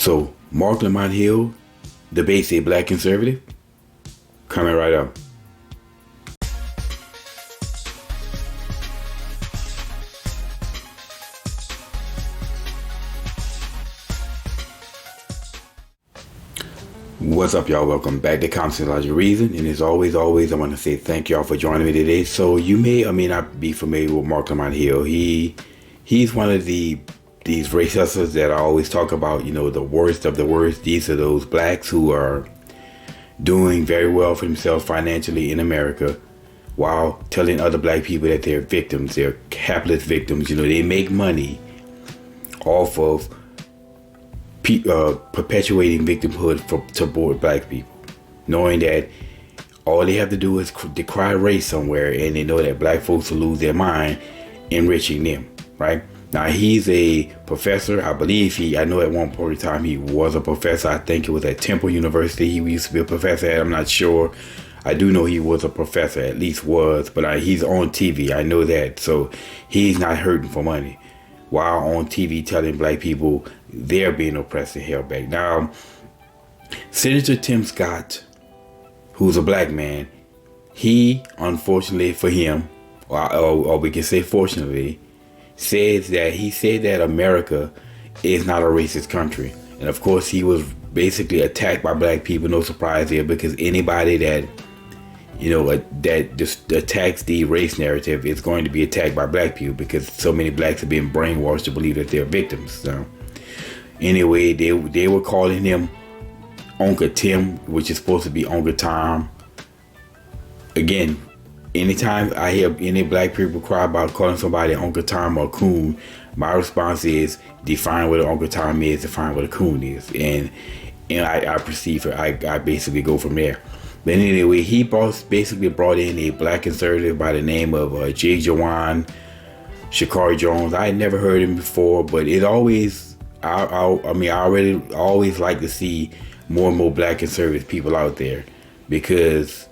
So, Mark Lamont Hill debates a black conservative. Coming right up. What's up, y'all? Welcome back to Conversation Logic Reason. And as always, I want to say thank y'all for joining me today. So you may or may not be familiar with Mark Lamont Hill. He's one of these race hustlers that I always talk about, the worst of the worst. These are those blacks who are doing very well for themselves financially in America while telling other black people that they're victims. They're capitalist victims. They make money off of perpetuating victimhood toward black people, knowing that all they have to do is decry race somewhere, and they know that black folks will lose their mind, enriching them. Right now, he's a professor. I know at one point in time he was a professor. I think it was at Temple University. He used to be a professor at. I'm not sure. I do know he was a professor, at least was, but he's on TV. I know that. So he's not hurting for money while on TV telling black people they're being oppressed and held back. Now, Senator Tim Scott, who's a black man, he, unfortunately for him, or we can say fortunately, said that America is not a racist country. And of course, he was basically attacked by black people. No surprise there, because anybody that just attacks the race narrative is going to be attacked by black people, because so many blacks are being brainwashed to believe that they're victims. So anyway, they were calling him Uncle Tim, which is supposed to be Uncle Tom. Again, anytime I hear any black people cry about calling somebody Uncle Tom or Coon, my response is define what an Uncle Tom is, define what a Coon is, and I perceive it. I basically go from there. But anyway, he basically brought in a black conservative by the name of Jay Juan Shakur Jones. I had never heard him before, but it always, I always like to see more and more black conservative people out there, because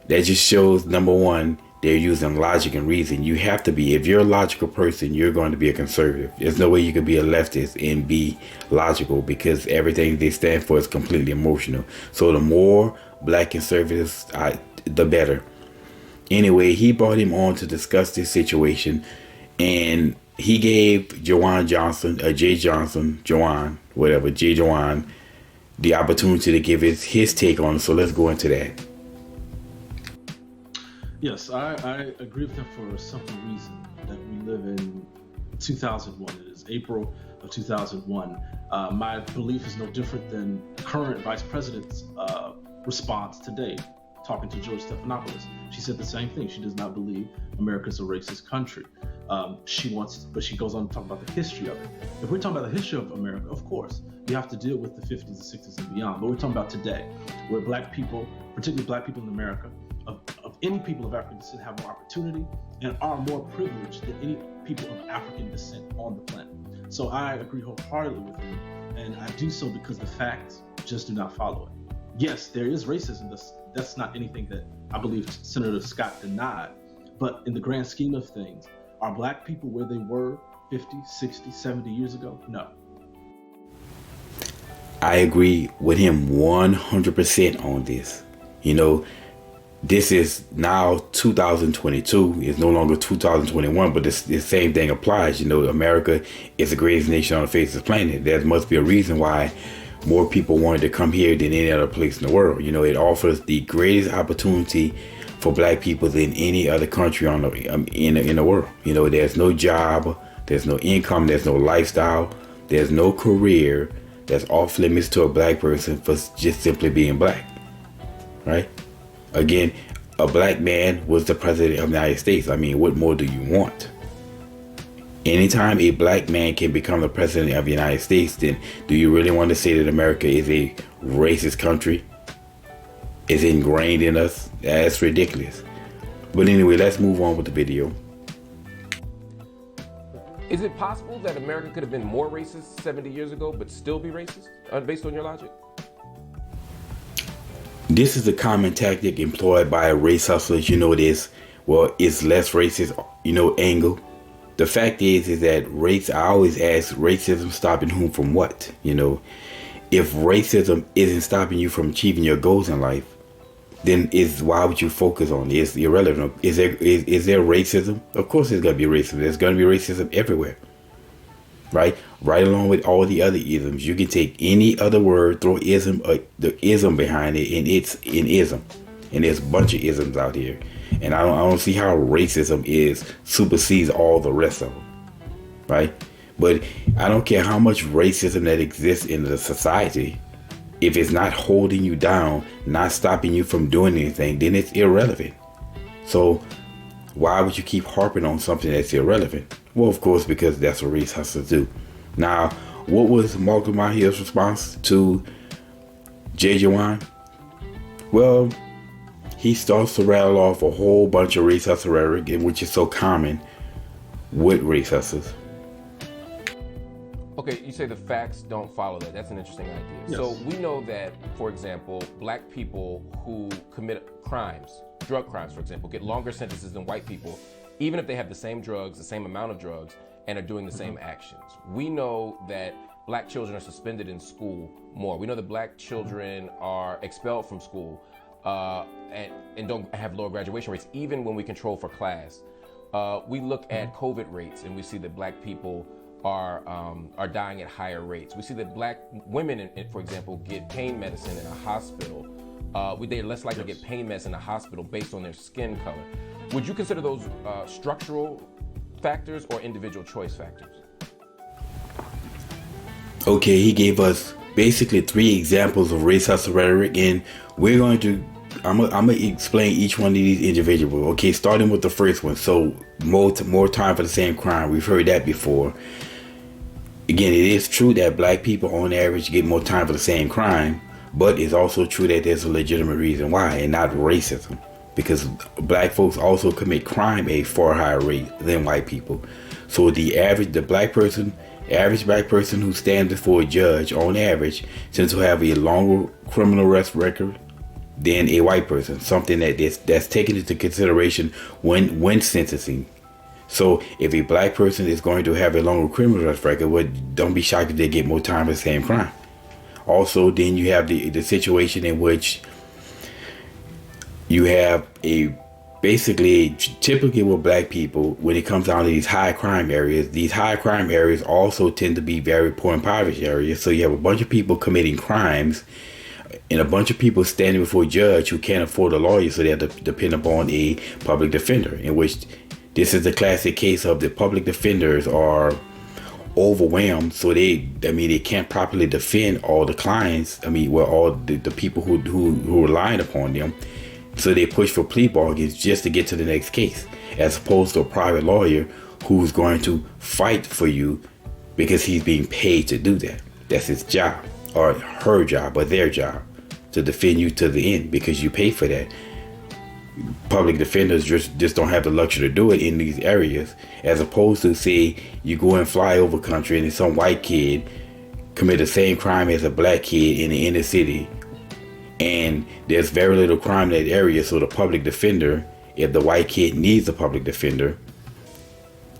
that just shows, number one, they're using logic and reason. You have to be. If you're a logical person, you're going to be a conservative. There's no way you can be a leftist and be logical, because everything they stand for is completely emotional. So the more black conservatives, the better. Anyway, he brought him on to discuss this situation, and he gave Jay Juan, the opportunity to give his take on it. So let's go into that. Yes, I agree with him for a simple reason, that we live in 2001. It is April of 2001. My belief is no different than current Vice President's response today, talking to George Stephanopoulos. She said the same thing. She does not believe America's a racist country. But she goes on to talk about the history of it. If we're talking about the history of America, of course, you have to deal with the 50s and 60s and beyond. But we're talking about today, where black people, particularly black people in America, of any people of African descent, have more opportunity and are more privileged than any people of African descent on the planet. So I agree wholeheartedly with him, and I do so because the facts just do not follow it. Yes, there is racism. That's not anything that I believe Senator Scott denied. But in the grand scheme of things, are black people where they were 50, 60, 70 years ago? No. I agree with him 100% on this. This is now 2022. It's no longer 2021, but the same thing applies. America is the greatest nation on the face of the planet. There must be a reason why more people wanted to come here than any other place in the world. It offers the greatest opportunity for black people than any other country in the world. There's no job, there's no income, there's no lifestyle, there's no career that's off limits to a black person for just simply being black, right? Again, a black man was the president of the United States. What more do you want? Anytime a black man can become the president of the United States, then do you really want to say that America is a racist country? It's ingrained in us? That's ridiculous. But anyway, let's move on with the video. Is it possible that America could have been more racist 70 years ago, but still be racist, based on your logic? This is a common tactic employed by race hustlers. It's less racist, angle. The fact is that race, I always ask, racism stopping whom from what? if racism isn't stopping you from achieving your goals in life, then why would you focus on it? It's irrelevant. Is there racism? Of course there's going to be racism. There's going to be racism everywhere. Right along with all the other isms. You can take any other word, throw the ism behind it, and it's an ism. And there's a bunch of isms out here. And I don't see how racism supersedes all the rest of them. Right? But I don't care how much racism that exists in the society. If it's not holding you down, not stopping you from doing anything, then it's irrelevant. So why would you keep harping on something that's irrelevant? Well, of course, because that's what race hustlers do. Now, what was Lamont Hill's response to Jay Juan? Well, he starts to rattle off a whole bunch of race hustle rhetoric, which is so common with race hustlers. Okay, you say the facts don't follow that. That's an interesting idea. Yes. So we know that, for example, black people who commit crimes, drug crimes, for example, get longer sentences than white people, even if they have the same drugs, the same amount of drugs, and are doing the same actions. We know that black children are suspended in school more. We know that black children are expelled from school and don't have lower graduation rates, even when we control for class. We look at COVID rates and we see that black people are dying at higher rates. We see that black women, for example, get pain medicine in a hospital. They're less likely to get pain medicine in a hospital based on their skin color. Would you consider those structural factors or individual choice factors? Okay, he gave us basically 3 examples of race hustle rhetoric, and I'm gonna explain each one of these individually. Okay, starting with the first one. So more time for the same crime. We've heard that before. Again, it is true that black people on average get more time for the same crime, but it's also true that there's a legitimate reason why, and not racism, because black folks also commit crime at a far higher rate than white people. So the average black person who stands before a judge on average tends to have a longer criminal arrest record than a white person, something that's taken into consideration when sentencing. So if a black person is going to have a longer criminal arrest record, well, don't be shocked if they get more time for the same crime. Also, then you have the situation in which you have typically with black people, when it comes down to these high crime areas also tend to be very poor and impoverished areas. So you have a bunch of people committing crimes and a bunch of people standing before a judge who can't afford a lawyer, so they have to depend upon a public defender, in which this is the classic case of the public defenders are overwhelmed, so they can't properly defend all the clients. All the people who relying upon them. So they push for plea bargains just to get to the next case, as opposed to a private lawyer who's going to fight for you because he's being paid to do that. That's his job, or her job, or their job, to defend you to the end because you pay for that. Public defenders just don't have the luxury to do it in these areas, as opposed to, say, you go and fly over country and some white kid commit the same crime as a black kid in the inner city, and there's very little crime in that area. So the public defender, if the white kid needs a public defender,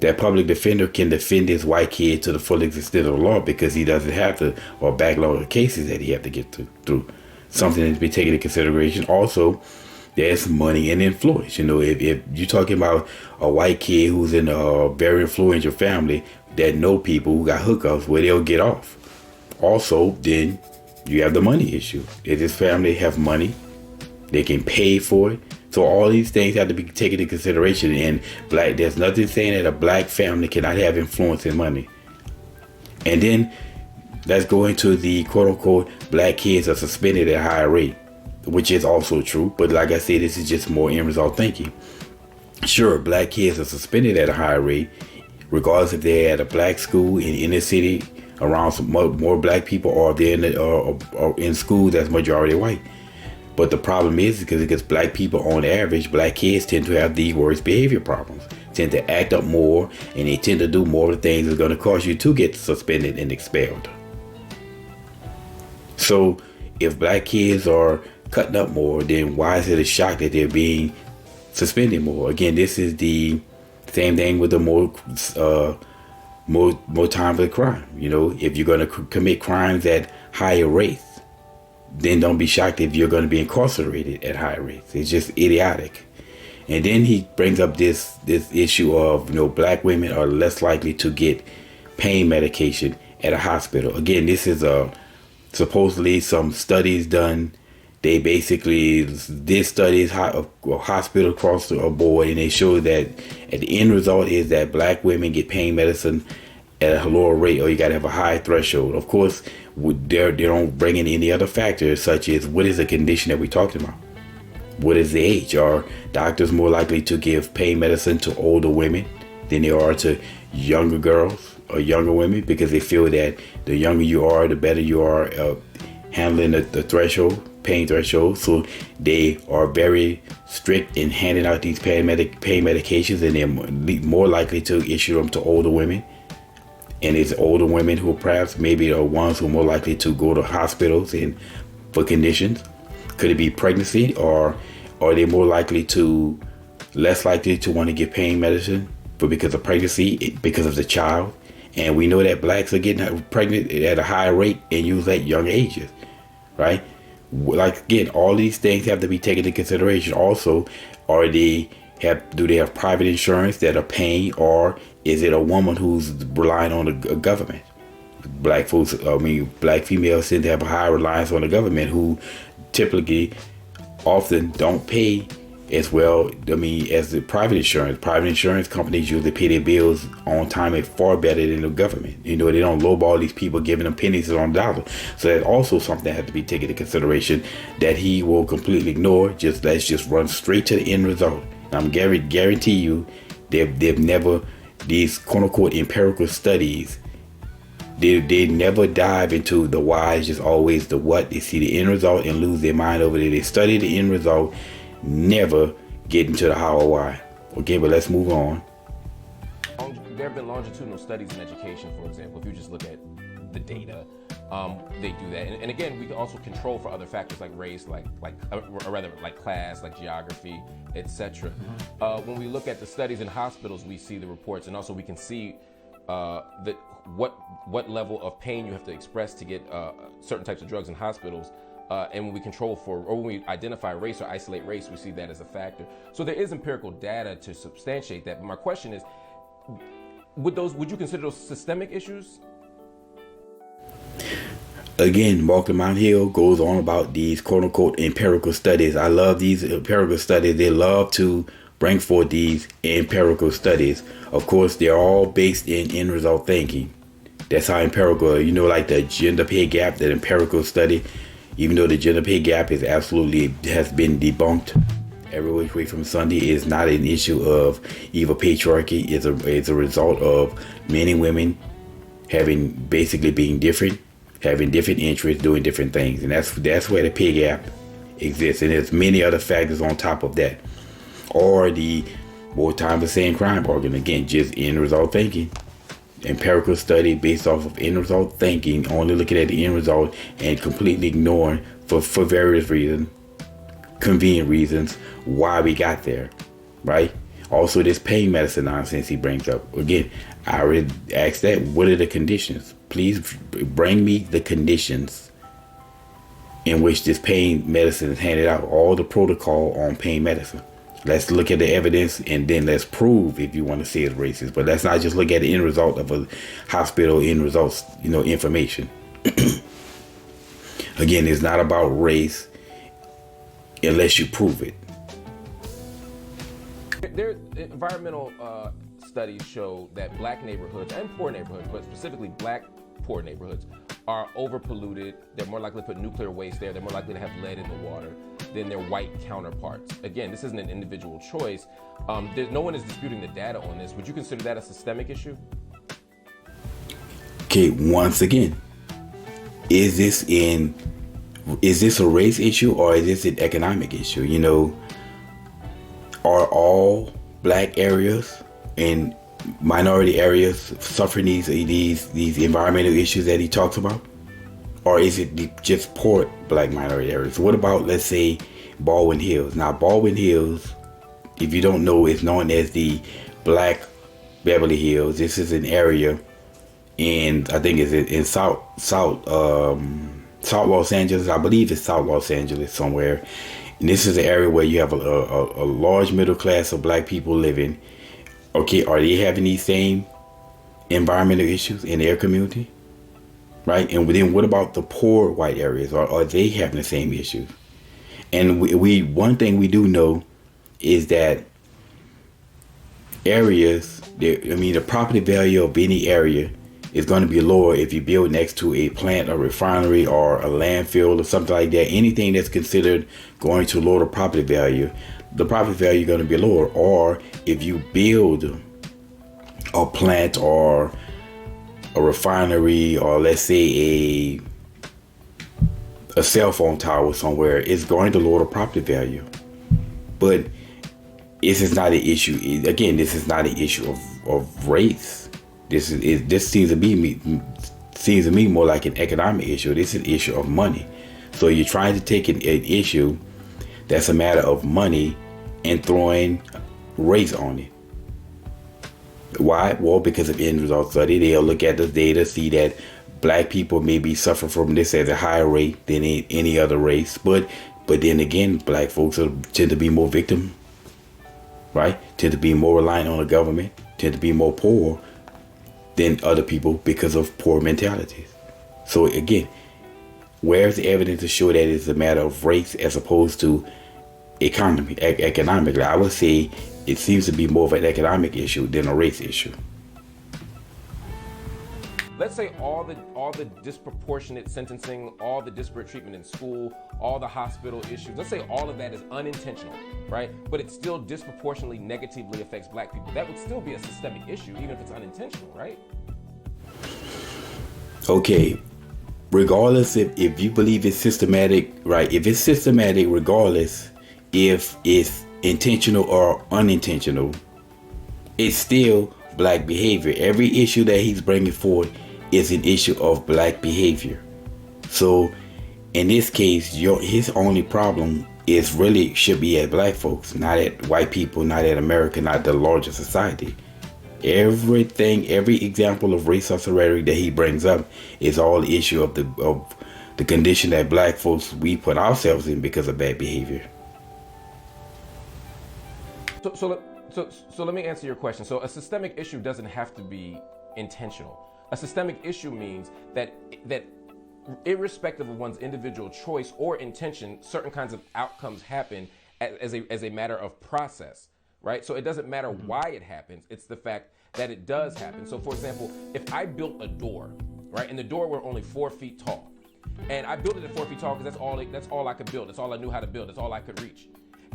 that public defender can defend his white kid to the full extent of the law because he doesn't have to, or backlog of cases that he have to get through. Something to be taken into consideration. Also, there's money and influence. If you're talking about a white kid who's in a very influential family that know people who got hookups where they'll get off. Also, then you have the money issue. If this family have money, they can pay for it. So all these things have to be taken into consideration. And there's nothing saying that a black family cannot have influence and money. And then let's go into the quote-unquote black kids are suspended at a higher rate, which is also true. But like I said, this is just more end result thinking. Sure, black kids are suspended at a higher rate, regardless if they're at a black school in the inner city around some more black people, or they're in schools that's majority white. But the problem is because black people on average, black kids tend to have the worst behavior problems, tend to act up more, and they tend to do more of the things that's going to cause you to get suspended and expelled. So if black kids are cutting up more, then why is it a shock that they're being suspended more? Again, this is the same thing with the more time for the crime. If you're going to commit crimes at higher rates, then don't be shocked if you're going to be incarcerated at higher rates. It's just idiotic. And then he brings up this issue of, black women are less likely to get pain medication at a hospital. Again, this is supposedly some studies done. They basically did studies hospital across the board, and they show that at the end result is that black women get pain medicine at a lower rate, or you got to have a high threshold. Of course, they don't bring in any other factors, such as what is the condition that we're talking about? What is the age? Are doctors more likely to give pain medicine to older women than they are to younger girls or younger women, because they feel that the younger you are, the better you are handling the threshold, pain threshold. So they are very strict in handing out these pain medications, and they're more likely to issue them to older women. And it's older women who perhaps maybe are ones who are more likely to go to hospitals and for conditions. Could it be pregnancy, or are they less likely to want to get pain medicine because of pregnancy, because of the child? And we know that blacks are getting pregnant at a higher rate and usually at young ages, right? Like, again, all these things have to be taken into consideration. Also, do they have private insurance that are paying, or is it a woman who's relying on the government? Black females tend to have a high reliance on the government, who typically often don't pay as well, as the private insurance. Private insurance companies usually pay their bills on time and far better than the government. They don't lowball these people, giving them pennies on dollars. So that's also something that has to be taken into consideration that he will completely ignore. Let's just run straight to the end result. I'm guarantee you, they've never, these quote unquote empirical studies, they never dive into the why. It's just always the what. They see the end result and lose their mind over it. They study the end result, never get into the how or why. Okay, but let's move on. There have been longitudinal studies in education, for example. If you just look at the data, they do that. And again, we can also control for other factors like race, like class, like geography, etc. When we look at the studies in hospitals, we see the reports, and also we can see what level of pain you have to express to get certain types of drugs in hospitals. And when we control when we identify race or isolate race, we see that as a factor. So there is empirical data to substantiate that. But my question is, would you consider those systemic issues? Again, Lamont Hill goes on about these quote unquote empirical studies. I love these empirical studies. They love to bring forth these empirical studies. Of course, they're all based in end result thinking. That's how empirical, like the gender pay gap, that empirical study, even though the gender pay gap has been debunked every which way from Sunday, is not an issue of evil patriarchy. It's a result of men and women being different, having different interests, doing different things. And that's where the pay gap exists. And there's many other factors on top of that. Or the more time the same crime argument. Again, just end result thinking. Empirical study based off of end result thinking, only looking at the end result and completely ignoring for various reasons, convenient reasons, why we got there, right? Also, this pain medicine nonsense he brings up. Again, I already asked that. What are the conditions? Please bring me the conditions in which this pain medicine is handed out. All the protocol on pain medicine. Let's look at the evidence, and then let's prove if you want to say it's racist. But let's not just look at the end result of a hospital end results, information. Again, it's not about race unless you prove it. Environmental studies show that black neighborhoods and poor neighborhoods, but specifically black poor neighborhoods, are overpolluted. They're more likely to put nuclear waste there. They're more likely to have lead in the water than their white counterparts. Again, this isn't an individual choice. No one is disputing the data on this. Would you consider that a systemic issue? Okay, once again, is this a race issue, or is this an economic issue? Are all black areas and minority areas suffering these environmental issues that he talks about? Or is it just poor black minority areas? What about, let's say, Baldwin Hills? Now, Baldwin Hills, if you don't know, is known as the Black Beverly Hills. This is an area I think it's in South South Los Angeles. I believe it's South Los Angeles somewhere. And this is an area where you have a large middle class of black people living. Okay, are they having these same environmental issues in their community? Right? And then what about the poor white areas? Are they having the same issues? And we one thing we do know is that areas, the property value of any area is going to be lower if you build next to a plant, a refinery, or a landfill, or something like that. Anything that's considered going to lower the property value is going to be lower. Or if you build a plant or a refinery, or let's say a cell phone tower somewhere, it's going to lower the property value. But this is not an issue. Again, this is not an issue of race. This seems to me more like an economic issue. This is an issue of money. So you're trying to take an issue that's a matter of money and throwing race on it. Why? Well, because of end result study, they'll look at the data, see that black people maybe suffer from this at a higher rate than any other race. But then again, black folks tend to be more victim, right? Tend to be more reliant on the government, tend to be more poor than other people because of poor mentalities. So again, where's the evidence to show that it's a matter of race as opposed to economically? I would say it seems to be more of an economic issue than a race issue. Let's say all the disproportionate sentencing, all the disparate treatment in school, all the hospital issues, let's say all of that is unintentional, right? But it still disproportionately negatively affects black people. That would still be a systemic issue, even if it's unintentional, right? Okay, regardless if you believe it's systematic, right? If it's systematic, regardless if it's intentional or unintentional, it's still black behavior. Every issue that he's bringing forward is an issue of black behavior. So in this case, his only problem should be at black folks, not at white people, not at America, not the larger society. Every example of racist rhetoric that he brings up is all the issue of the condition that black folks we put ourselves in because of bad behavior. So let me answer your question. So a systemic issue doesn't have to be intentional. A systemic issue means that irrespective of one's individual choice or intention, certain kinds of outcomes happen as a matter of process, right? So it doesn't matter why it happens. It's the fact that it does happen. So for example, if I built a door, right, and the door were only 4 feet tall, and I built it at 4 feet tall because that's all I could build. That's all I knew how to build. That's all I could reach.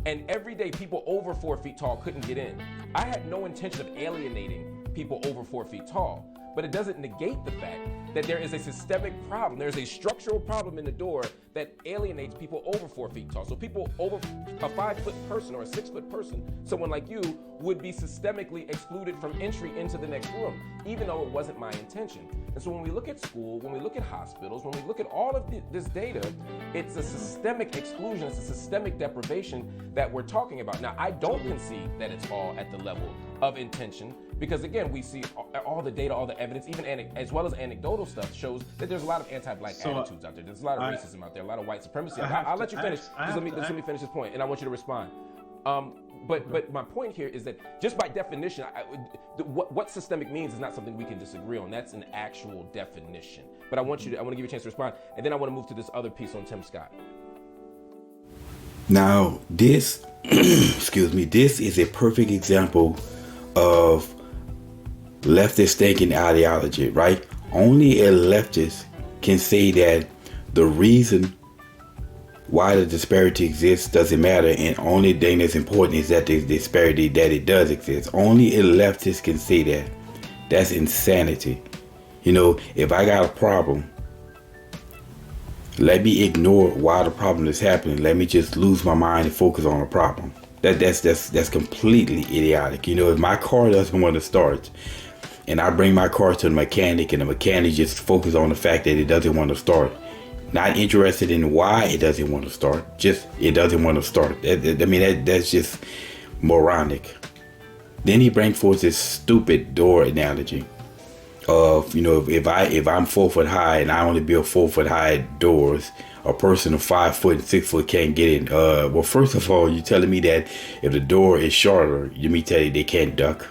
And every day people over 4 feet tall couldn't get in. I had no intention of alienating people over 4 feet tall, but it doesn't negate the fact that there is a systemic problem. There's a structural problem in the door that alienates people over 4 feet tall. So people over a 5-foot person or a 6-foot person, someone like you, would be systemically excluded from entry into the next room, even though it wasn't my intention. And so when we look at school, when we look at hospitals, when we look at all of this data, it's a systemic exclusion, it's a systemic deprivation that we're talking about. Now, I don't concede that it's all at the level of intention, because again, we see all the data, all the evidence, even as well as anecdotal stuff, shows that there's a lot of anti-black attitudes out there. There's a lot of racism out there, a lot of white supremacy. I'll let you finish. Let me finish this point, and I want you to respond. But my point here is that just by definition, what systemic means is not something we can disagree on. That's an actual definition. But I want to give you a chance to respond, and then I want to move to this other piece on Tim Scott. Now, this is a perfect example of leftist thinking ideology, right? Only a leftist can say that the reason why the disparity exists doesn't matter, and only thing that's important is that the disparity that it does exist. Only a leftist can say that. That's insanity. If I got a problem, let me ignore why the problem is happening. Let me just lose my mind and focus on the problem. That's completely idiotic. If my car doesn't want to start, and I bring my car to the mechanic, and the mechanic just focuses on the fact that it doesn't want to start, not interested in why it doesn't want to start, just it doesn't want to start. That's just moronic. Then he brings forth this stupid door analogy. of, you know, if I'm 4 foot high and I only build 4 foot high doors, a person of 5 foot and 6 foot can't get in. Well, first of all, you're telling me that if the door is shorter, you mean tell you they can't duck?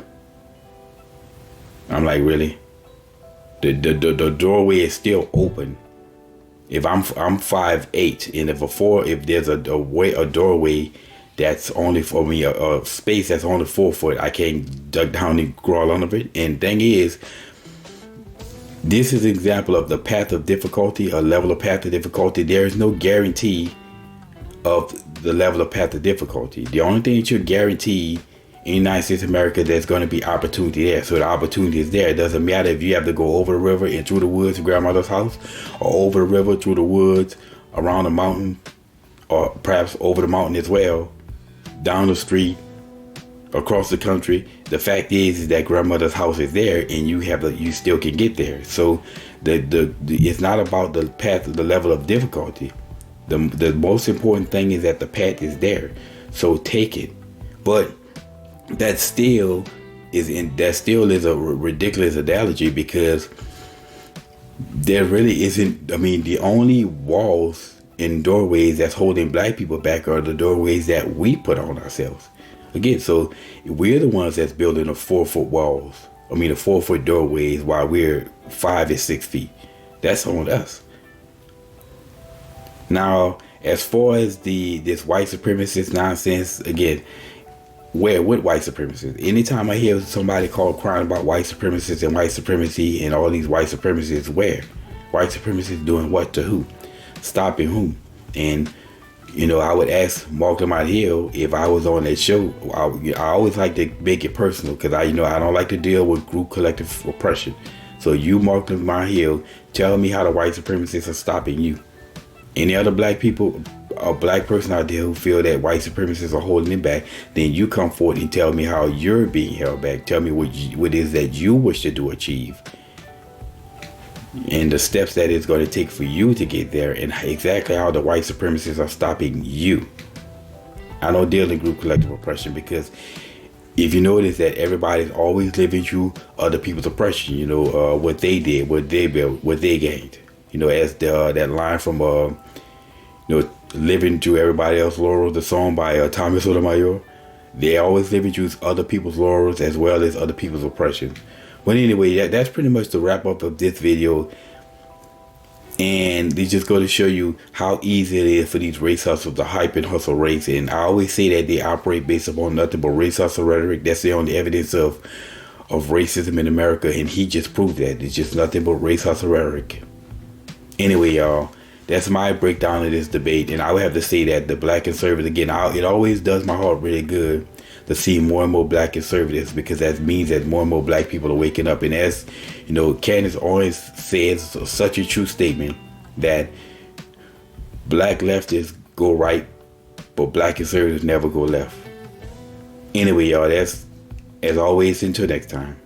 I'm like, really? The doorway is still open. If I'm 5'8", and if there's a doorway that's only for me a space that's only 4 foot, I can't duck down and crawl under it. And thing is, this is an example of the path of difficulty, a level of path of difficulty. There is no guarantee of the level of path of difficulty. The only thing that you're guaranteed in the United States of America, there's going to be opportunity there. So the opportunity is there. It doesn't matter if you have to go over the river and through the woods to grandmother's house, or over the river, through the woods, around the mountain, or perhaps over the mountain as well, down the street, across the country. The fact is that grandmother's house is there, and you still can get there. So it's not about the path, the level of difficulty. The most important thing is that the path is there. So take it. But that still is a ridiculous analogy, because there really isn't. I mean, the only walls and doorways that's holding black people back are the doorways that we put on ourselves. Again, so we're the ones that's building the 4 foot walls. I mean, the 4 foot doorways, while we're 5 and 6 feet. That's on us. Now, as far as this white supremacist nonsense, again, what white supremacists? Anytime I hear somebody crying about white supremacists and white supremacy and all these white supremacists, where? White supremacists doing what to who? Stopping whom? And, you know, I would ask Lamont Hill if I was on that show. I always like to make it personal, because I don't like to deal with group collective oppression. So you, Lamont Hill, tell me how the white supremacists are stopping you. Any other black people, a black person out there who feel that white supremacists are holding it back, then you come forward and tell me how you're being held back. Tell me what it is that you wish to achieve, and the steps that it's going to take for you to get there, and exactly how the white supremacists are stopping you. I don't deal in group collective oppression, because if you notice that everybody's always living through other people's oppression, what they did, what they built, what they gained. As that line from living through everybody else's laurels, the song by Thomas Sotomayor. They always living through other people's laurels as well as other people's oppression. But anyway, that's pretty much the wrap up of this video. And they just go to show you how easy it is for these race hustles to hype and hustle race. And I always say that they operate based upon nothing but race hustle rhetoric. That's the only evidence of racism in America. And he just proved that. It's just nothing but race hustle rhetoric. Anyway, y'all, that's my breakdown of this debate. And I would have to say that the black conservatives, again, it always does my heart really good to see more and more black conservatives, because that means that more and more black people are waking up. And as Candace always says, such a true statement, that black leftists go right, but black conservatives never go left. Anyway, y'all, that's, as always, until next time.